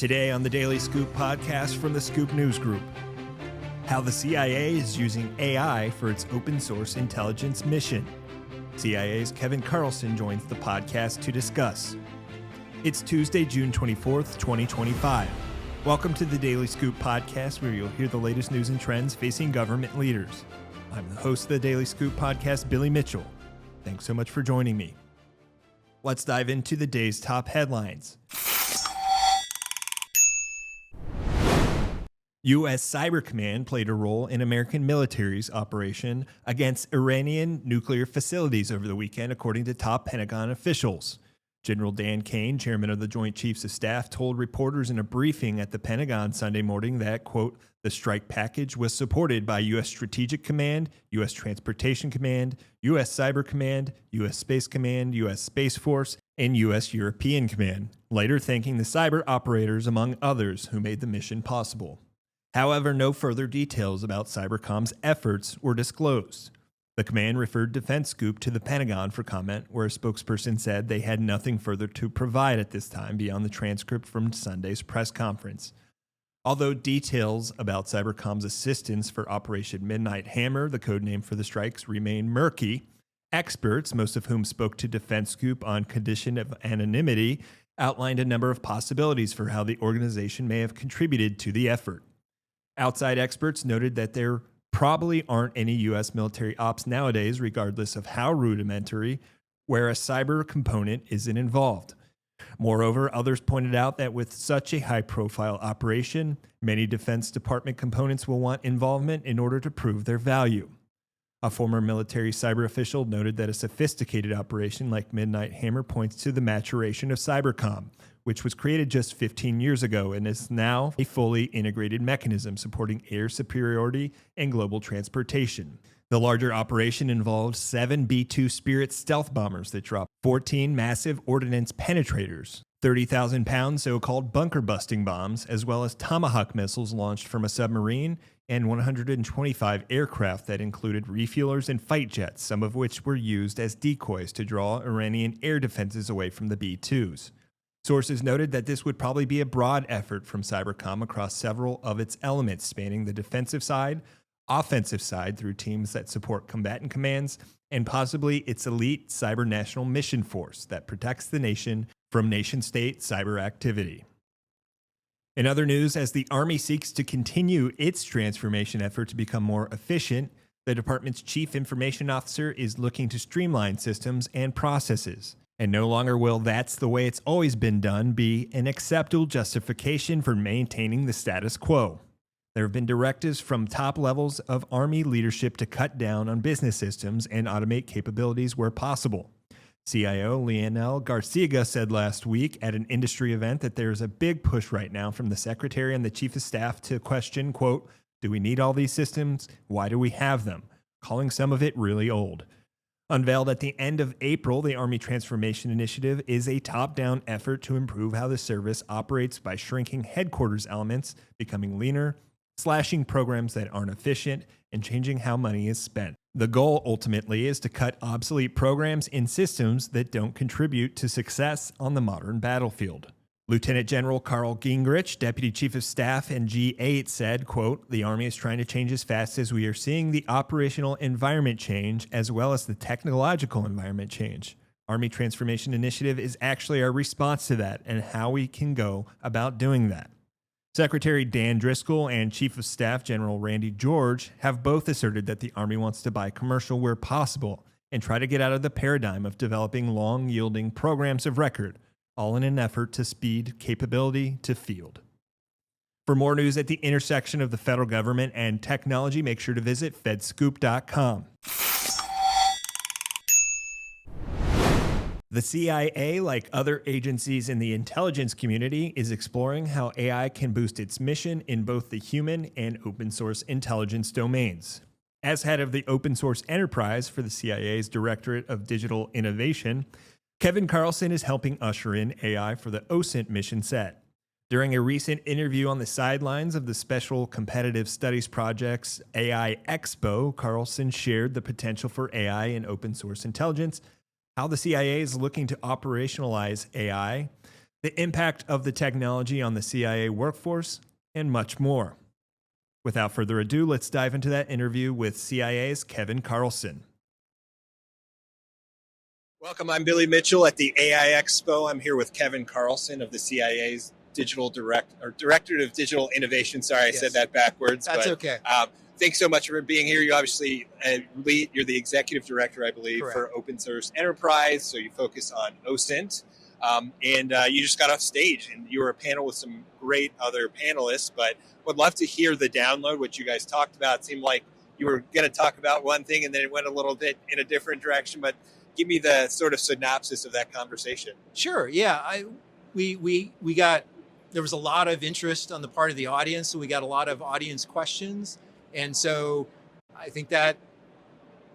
Today on the Daily Scoop podcast from the Scoop News Group, how the CIA is using AI for its open source intelligence mission. CIA's Kevin Carlson joins the podcast to discuss. It's Tuesday, June 24th, 2025. Welcome to the Daily Scoop podcast, where you'll hear the latest news and trends facing government leaders. I'm the host of the Daily Scoop podcast, Billy Mitchell. Thanks so much for joining me. Let's dive into the day's top headlines. U.S. Cyber Command played a role in American military's operation against Iranian nuclear facilities over the weekend, according to top Pentagon officials. General Dan Caine, chairman of the Joint Chiefs of Staff, told reporters in a briefing at the Pentagon Sunday morning that, quote, the strike package was supported by U.S. Strategic Command, U.S. Transportation Command, U.S. Cyber Command, U.S. Space Command, U.S. Space Force, and U.S. European Command, later thanking the cyber operators, among others, who made the mission possible. However, no further details about Cybercom's efforts were disclosed. The command referred DefenseScoop to the Pentagon for comment, where a spokesperson said they had nothing further to provide at this time beyond the transcript from Sunday's press conference. Although details about Cybercom's assistance for Operation Midnight Hammer, the codename for the strikes, remain murky, experts, most of whom spoke to DefenseScoop on condition of anonymity, outlined a number of possibilities for how the organization may have contributed to the effort. Outside experts noted that there probably aren't any U.S. military ops nowadays, regardless of how rudimentary, where a cyber component isn't involved. Moreover, others pointed out that with such a high-profile operation, many Defense Department components will want involvement in order to prove their value. A former military cyber official noted that a sophisticated operation like Midnight Hammer points to the maturation of Cybercom, which was created just 15 years ago and is now a fully integrated mechanism supporting air superiority and global transportation. The larger operation involved 7 B-2 Spirit stealth bombers that dropped 14 massive ordnance penetrators, 30,000-pound so-called bunker-busting bombs, as well as Tomahawk missiles launched from a submarine, and 125 aircraft that included refuelers and fight jets, some of which were used as decoys to draw Iranian air defenses away from the B-2s. Sources noted that this would probably be a broad effort from Cybercom across several of its elements, spanning the defensive side, offensive side through teams that support combatant commands, and possibly its elite cyber national mission force that protects the nation from nation-state cyber activity. In other news, as the Army seeks to continue its transformation effort to become more efficient, the department's chief information officer is looking to streamline systems and processes. And no longer will "that's the way it's always been done" be an acceptable justification for maintaining the status quo. There have been directives from top levels of Army leadership to cut down on business systems and automate capabilities where possible. CIO Leonel Garcia said last week at an industry event that there's a big push right now from the Secretary and the Chief of Staff to question, quote, do we need all these systems? Why do we have them? Calling some of it really old. Unveiled at the end of April, the Army Transformation Initiative is a top-down effort to improve how the service operates by shrinking headquarters elements, becoming leaner, slashing programs that aren't efficient, and changing how money is spent. The goal ultimately is to cut obsolete programs and systems that don't contribute to success on the modern battlefield. Lieutenant General Carl Gingrich, Deputy Chief of Staff and G8, said, quote, the Army is trying to change as fast as we are seeing the operational environment change as well as the technological environment change. Army Transformation Initiative is actually our response to that and how we can go about doing that. Secretary Dan Driscoll and Chief of Staff General Randy George have both asserted that the Army wants to buy commercial where possible and try to get out of the paradigm of developing long-yielding programs of record, all in an effort to speed capability to field. For more news at the intersection of the federal government and technology, make sure to visit fedscoop.com. The CIA, like other agencies in the intelligence community, is exploring how AI can boost its mission in both the human and open source intelligence domains. As head of the open source enterprise for the CIA's Directorate of Digital Innovation, Kevin Carlson is helping usher in AI for the OSINT mission set. During a recent interview on the sidelines of the Special Competitive Studies Project's AI Expo, Carlson shared the potential for AI in open source intelligence, how the CIA is looking to operationalize AI, the impact of the technology on the CIA workforce, and much more. Without further ado, let's dive into that interview with CIA's Kevin Carlson. Welcome, I'm Billy Mitchell at the AI Expo. I'm here with Kevin Carlson of the CIA's Directorate of Digital Innovation. Sorry, I said that backwards. That's okay. Thanks so much for being here. You obviously you're the executive director, I believe, Correct. for Open Source Enterprise. So you focus on OSINT. And you just got off stage and you were a panel with some great other panelists, but would love to hear the download, what you guys talked about. It seemed like you were going to talk about one thing and then it went a little bit in a different direction, but give me the sort of synopsis of that conversation. Sure. Yeah. There was a lot of interest on the part of the audience, so we got a lot of audience questions. And so I think that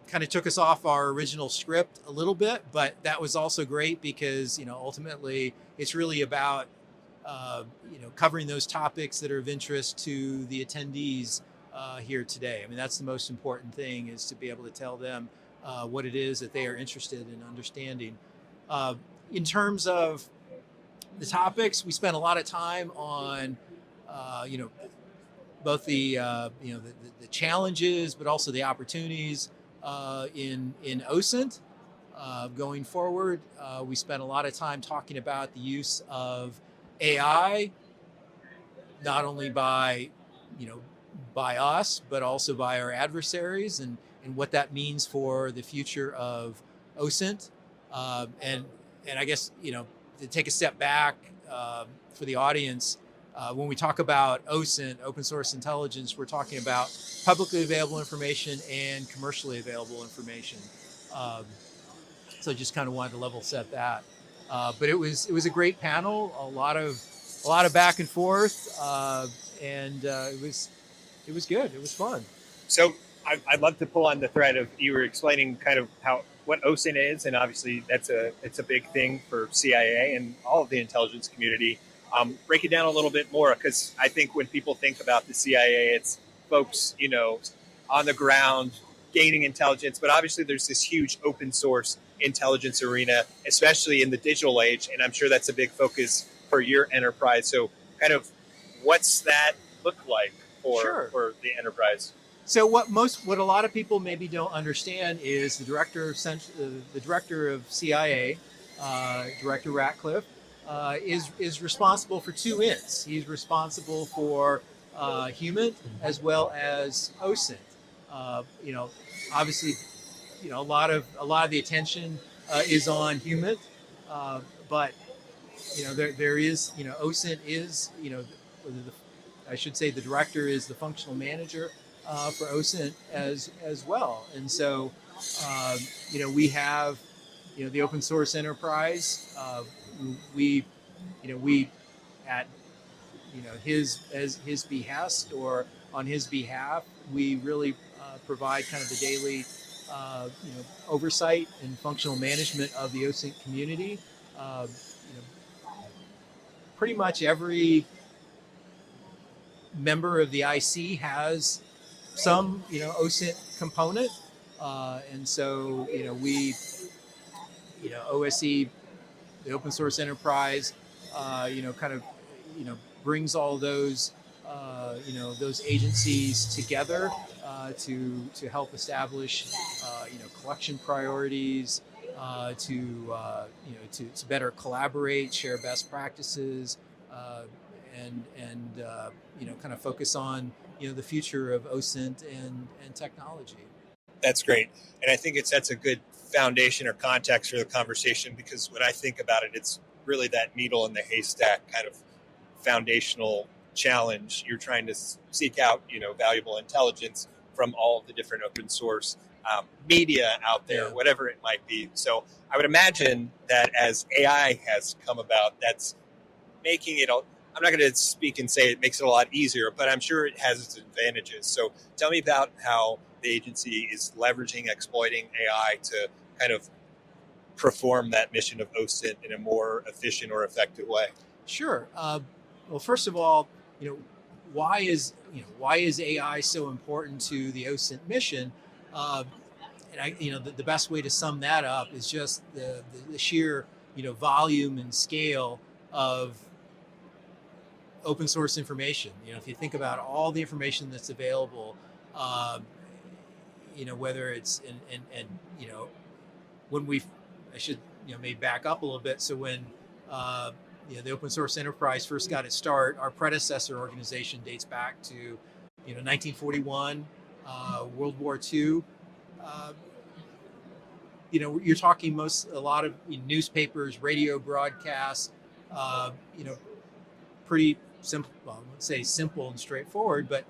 kind of took us off our original script a little bit, but that was also great because, ultimately it's really about, covering those topics that are of interest to the attendees here today. I mean, that's the most important thing, is to be able to tell them what it is that they are interested in understanding. In terms of the topics, we spent a lot of time on, both the challenges, but also the opportunities in OSINT going forward. We spent a lot of time talking about the use of AI, not only by us, but also by our adversaries, and what that means for the future of OSINT. And I guess, to take a step back for the audience, when we talk about OSINT, open source intelligence, we're talking about publicly available information and commercially available information. So just kind of wanted to level set that. But it was a great panel, a lot of back and forth, and it was good. It was fun. So I'd love to pull on the thread of, you were explaining kind of what OSINT is, and obviously it's a big thing for CIA and all of the intelligence community. Break it down a little bit more, because I think when people think about the CIA, it's folks, on the ground gaining intelligence, but obviously there's this huge open source intelligence arena, especially in the digital age, and I'm sure that's a big focus for your enterprise. So kind of what's that look like for the enterprise? So what a lot of people maybe don't understand is the director of CIA, Director Ratcliffe, is responsible for two INTs. He's responsible for human as well as OSINT. Obviously, a lot of the attention is on human, but there is, OSINT is, I should say the director is the functional manager for OSINT as well. And so, we have, the open source enterprise. We at his behest, or on his behalf, we really provide kind of the daily oversight and functional management of the OSINT community. Pretty much every member of the IC has some OSINT component, and so we OSE, the open source enterprise, kind of brings all those those agencies together to help establish collection priorities, to better collaborate, share best practices, and kind of focus on the future of OSINT and technology. That's great, and I think that's a good foundation or context for the conversation, because when I think about it, it's really that needle in the haystack kind of foundational challenge. You're trying to seek out valuable intelligence from all of the different open source media out there, whatever it might be. So I would imagine that as AI has come about, that's making it, I'm not going to speak and say it makes it a lot easier, but I'm sure it has its advantages. So tell me about how the agency is leveraging, exploiting AI to kind of perform that mission of OSINT in a more efficient or effective way. Sure. Well, first of all, why is AI so important to the OSINT mission? And the best way to sum that up is just the sheer volume and scale of open source information. If you think about all the information that's available, whether it's and when I should maybe back up a little bit. So when the open source enterprise first got its start, our predecessor organization dates back to 1941, World War II. You're talking a lot of newspapers, radio broadcasts, pretty simple. Well, I wouldn't say simple and straightforward, but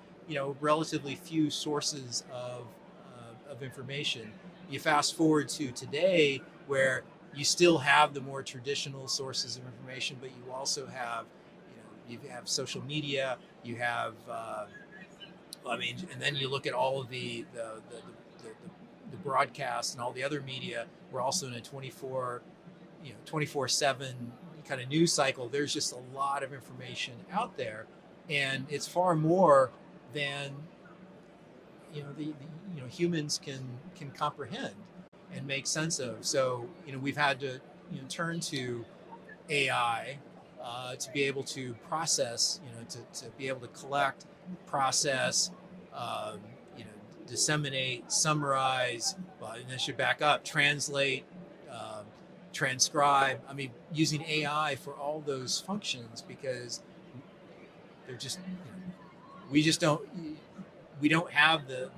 relatively few sources of information. You fast forward to today, where you still have the more traditional sources of information, but you also have, you have social media, you have, and then you look at all of the broadcast and all the other media. We're also in a 24/7 kind of news cycle. There's just a lot of information out there, and it's far more than humans can comprehend and make sense of. So we've had to turn to AI to be able to process, to be able to collect, process, disseminate, summarize, and I should back up, translate, transcribe. Using AI for all those functions, because they're just, we don't have the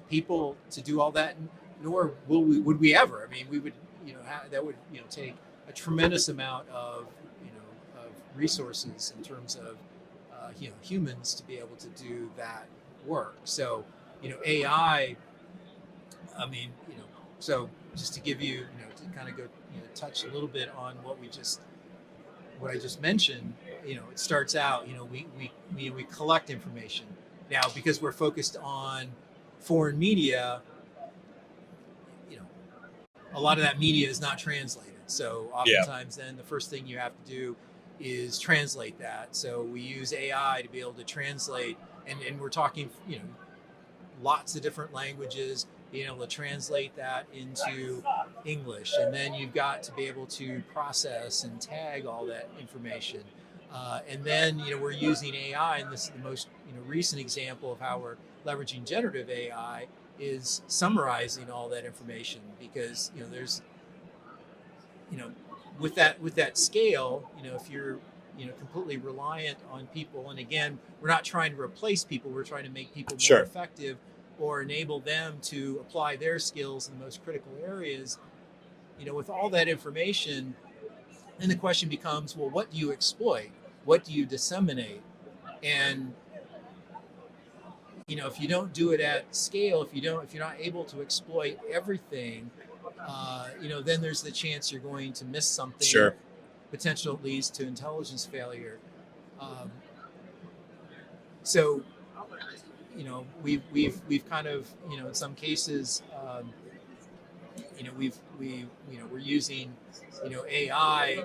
people to do all that, nor would we ever. We would, that would take a tremendous amount of of resources in terms of humans to be able to do that work. So AI. So just to give you, to kind of go touch a little bit on what I just mentioned. It starts out. We collect information now because we're focused on foreign media. A lot of that media is not translated. So oftentimes then the first thing you have to do is translate that. So we use AI to be able to translate, and we're talking, lots of different languages, being able to translate that into English. And then you've got to be able to process and tag all that information. And then, we're using AI, and this is the most recent example of how we're leveraging generative AI, is summarizing all that information, because there's with that scale, if you're completely reliant on people, and again, we're not trying to replace people, we're trying to make people more effective or enable them to apply their skills in the most critical areas. With all that information, then the question becomes, well, what do you exploit? What do you disseminate? And if you don't do it at scale, if you're not able to exploit everything, then there's the chance you're going to miss something. Sure. Potential leads to intelligence failure. So we've kind of, in some cases, we're using AI,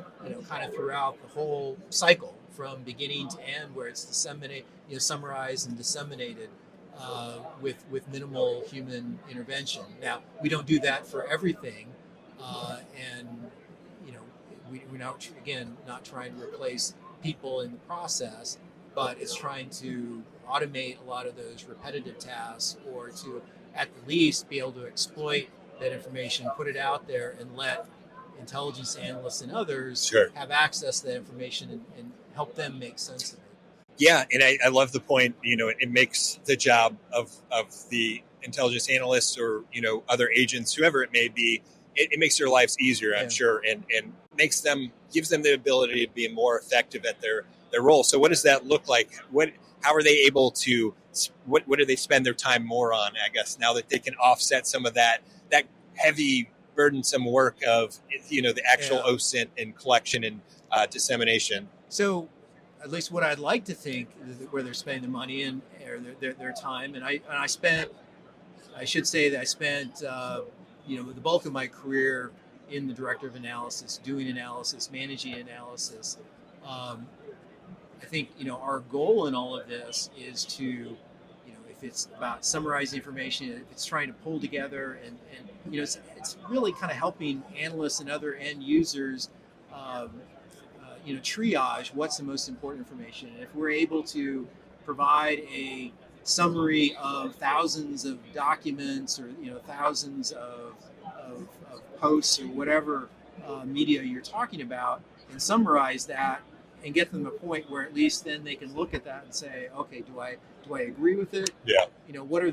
kind of throughout the whole cycle from beginning to end, where it's disseminated, summarized and disseminated with minimal human intervention. Now, we don't do that for everything, and we're not trying to replace people in the process, but it's trying to automate a lot of those repetitive tasks, or to at the least be able to exploit that information, put it out there, and let intelligence analysts and others have access to that information and help them make sense of it. Yeah, and I love the point. It makes the job of the intelligence analysts, or other agents, whoever it may be, it makes their lives easier, I'm sure, and gives them the ability to be more effective at their role. So what does that look like? How are they able to? What do they spend their time more on? I guess now that they can offset some of that heavy, burdensome work of the actual OSINT and collection and dissemination. So, at least what I'd like to think, where they're spending their money and or their time, and I should say that I spent the bulk of my career in the director of analysis, doing analysis, managing analysis. I think our goal in all of this is to, if it's about summarizing information, if it's trying to pull together, and it's really kind of helping analysts and other end users triage what's the most important information. And if we're able to provide a summary of thousands of documents or thousands of posts or whatever media you're talking about, and summarize that and get them to a point where at least then they can look at that and say, okay, do I agree with it? Yeah. What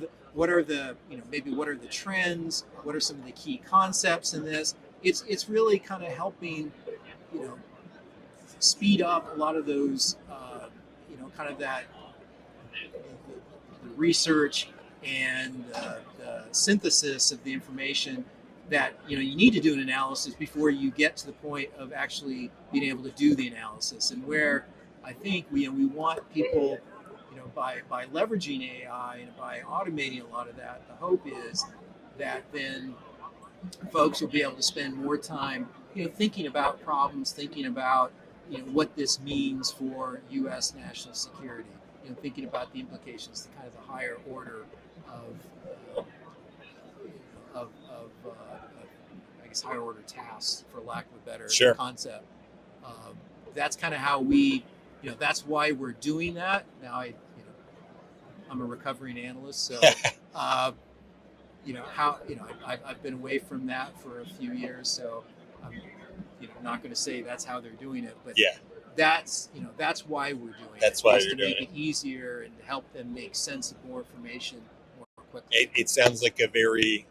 are the maybe what are the trends? What are some of the key concepts in this? It's really kind of helping speed up a lot of those kind of that the research and the synthesis of the information that you need to do an analysis before you get to the point of actually being able to do the analysis. And where I think we want people, by leveraging AI and by automating a lot of that, the hope is that then folks will be able to spend more time thinking about problems, thinking about what this means for U.S. national security, thinking about the implications, the kind of the higher order of I guess higher order tasks, for lack of a better concept. That's kind of how we, that's why we're doing that. Now I'm a recovering analyst, so I've been away from that for a few years, so I'm not going to say that's how they're doing it, but that's why we're doing it. That's why you're to doing make it easier and to help them make sense of more information more quickly. It sounds like a very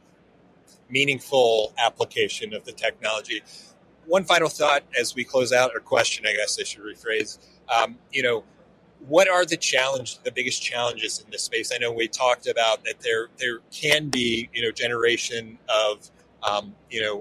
meaningful application of the technology. One final thought as we close out, or question, I guess I should rephrase. What are the biggest challenges in this space? I know we talked about that there can be, generation of,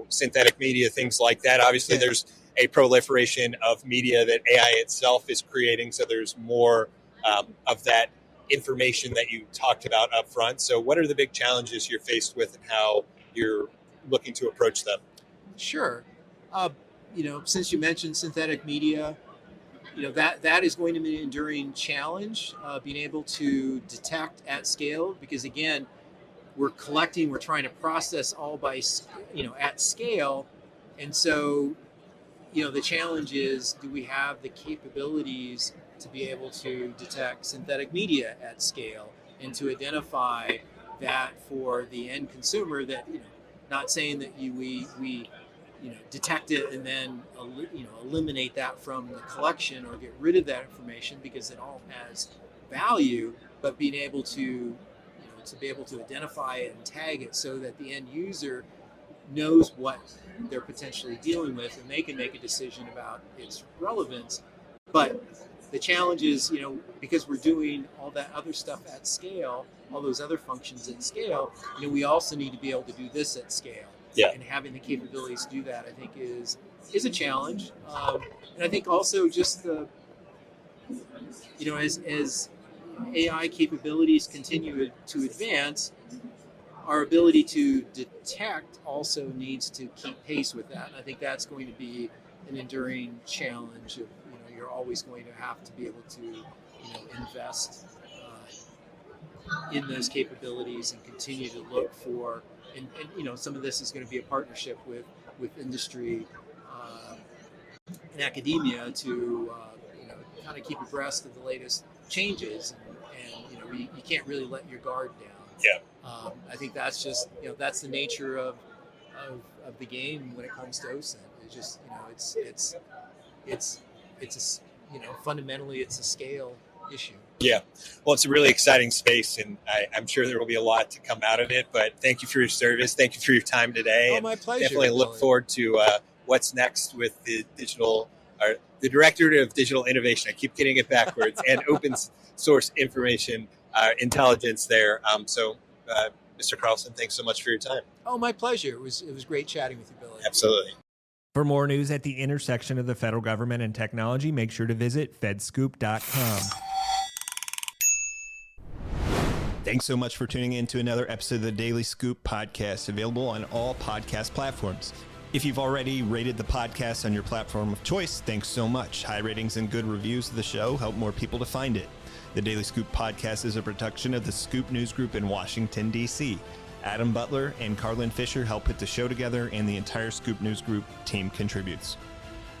synthetic media, things like that. Obviously, there's a proliferation of media that AI itself is creating. So there's more of that information that you talked about up front. So what are the big challenges you're faced with and how you're looking to approach them? Sure. Since you mentioned synthetic media, that is going to be an enduring challenge, being able to detect at scale, because again, we're trying to process all by, at scale. And so, the challenge is, do we have the capabilities to be able to detect synthetic media at scale and to identify that for the end consumer, that, not saying that we detect it and then eliminate that from the collection or get rid of that information, because it all has value, but being able to be able to identify it and tag it so that the end user knows what they're potentially dealing with and they can make a decision about its relevance. But the challenge is, because we're doing all that other stuff at scale, all those other functions at scale, we also need to be able to do this at scale. Yeah. And having the capabilities to do that, I think, is a challenge. And I think also just the, as AI capabilities continue to advance, our ability to detect also needs to keep pace with that. And I think that's going to be an enduring challenge of, you're always going to have to be able to, invest in those capabilities and continue to look for, and some of this is going to be a partnership with industry and academia to, kind of keep abreast of the latest changes. And you can't really let your guard down. Yeah. I think that's just, that's the nature of the game when it comes to OSINT. It's just, it's fundamentally it's a scale issue. Yeah. Well, it's a really exciting space, and I'm sure there will be a lot to come out of it, but thank you for your service. Thank you for your time today. Oh, my pleasure. Definitely look forward to what's next with the the Directorate of Digital Innovation. I keep getting it backwards, and open source information intelligence there. Mr. Carlson, thanks so much for your time. Oh, my pleasure. It was great chatting with you, Billy. Absolutely. For more news at the intersection of the federal government and technology, make sure to visit fedscoop.com. Thanks so much for tuning in to another episode of the Daily Scoop podcast, available on all podcast platforms. If you've already rated the podcast on your platform of choice, thanks so much. High ratings and good reviews of the show help more people to find it. The Daily Scoop podcast is a production of the Scoop News Group in Washington, D.C. Adam Butler and Carlin Fisher help put the show together, and the entire Scoop News Group team contributes.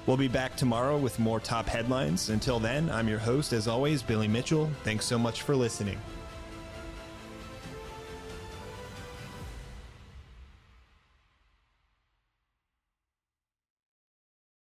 We'll be back tomorrow with more top headlines. Until then, I'm your host, as always, Billy Mitchell. Thanks so much for listening.